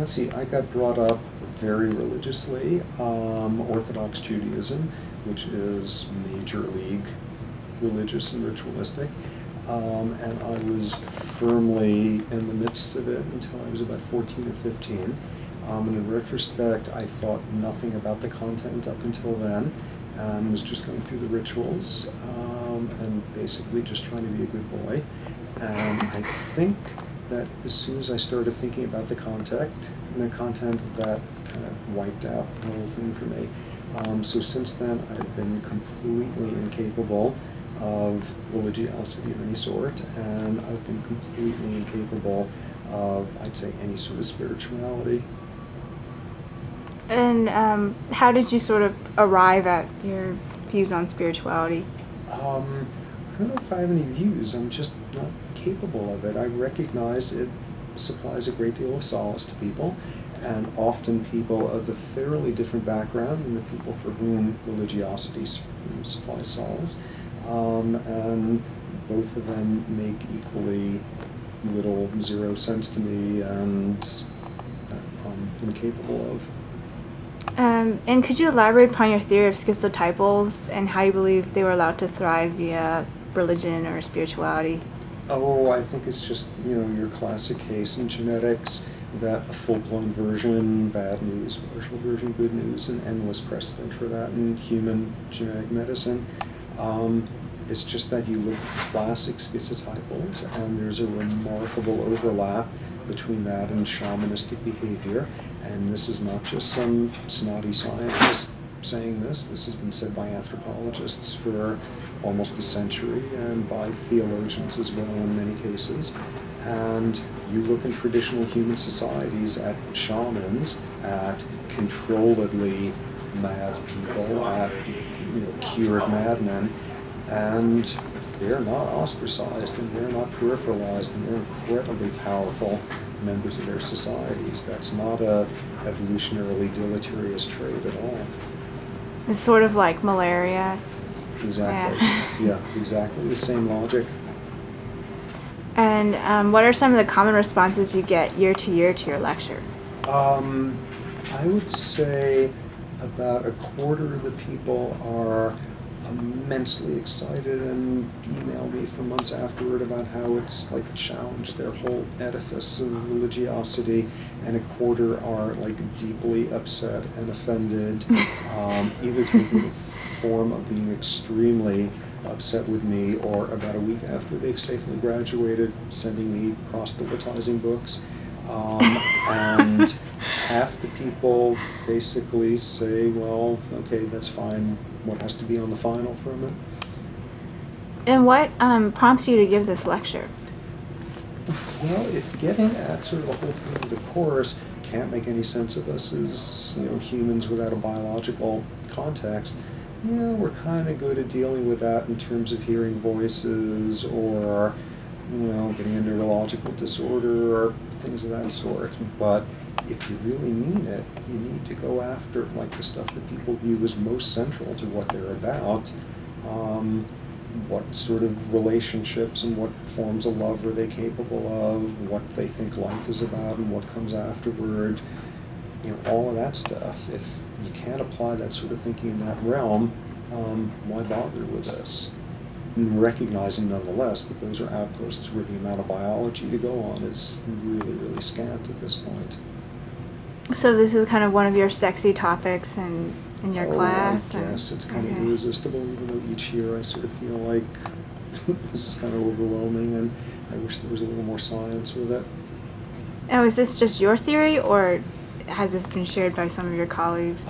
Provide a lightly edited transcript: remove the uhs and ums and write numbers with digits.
let's see, I got brought up very religiously, Orthodox Judaism, which is major league religious and ritualistic. And I was firmly in the midst of it until I was about 14 or 15. And in retrospect, I thought nothing about the content up until then, and was just going through the rituals, and basically just trying to be a good boy. And I think that as soon as I started thinking about the content, that kind of wiped out the whole thing for me. So since then, I've been completely incapable of religiosity of any sort, and I've been completely incapable of, I'd say, any sort of spirituality. And how did you sort of arrive at your views on spirituality? I don't know if I have any views. I'm just not capable of it. I recognize it supplies a great deal of solace to people, and often people of a fairly different background than the people for whom religiosity supplies solace. And both of them make equally little, zero sense to me, and I'm incapable of. And could you elaborate upon your theory of schizotypals and how you believe they were allowed to thrive via religion or spirituality? Oh, I think it's just, your classic case in genetics, that a full-blown version, bad news, partial version, good news, and endless precedent for that in human genetic medicine. It's just that you look at classic schizotypals, and there's a remarkable overlap between that and shamanistic behavior. And this is not just some snotty scientist saying this. This has been said by anthropologists for almost a century, and by theologians as well in many cases. And you look in traditional human societies at shamans, at controlledly mad people, at cured madmen, and they're not ostracized, and they're not peripheralized, and they're incredibly powerful members of their societies. That's not a evolutionarily deleterious trait at all. It's sort of like malaria. Exactly. Yeah, exactly the same logic. And what are some of the common responses you get year to your lecture? I would say about a quarter of the people are immensely excited and email me for months afterward about how it's like challenged their whole edifice of religiosity, and a quarter are like deeply upset and offended, either taking the form of being extremely upset with me, or about a week after they've safely graduated, sending me proselytizing books. And half the people basically say, well, okay, that's fine. What has to be on the final from it? And what prompts you to give this lecture? Well, if getting at sort of the whole thing of the course can't make any sense of us as humans without a biological context, we're kind of good at dealing with that in terms of hearing voices, or getting a neurological disorder or things of that sort. But if you really mean it, you need to go after like the stuff that people view as most central to what they're about. What sort of relationships and what forms of love are they capable of, what they think life is about, and what comes afterward. All of that stuff. If you can't apply that sort of thinking in that realm, why bother with this? And recognizing nonetheless that those are outposts where the amount of biology to go on is really, really scant at this point. So this is kind of one of your sexy topics in your class? I guess it's kind of irresistible, even though each year I sort of feel like this is kind of overwhelming, and I wish there was a little more science with it. Oh, is this just your theory, or has this been shared by some of your colleagues?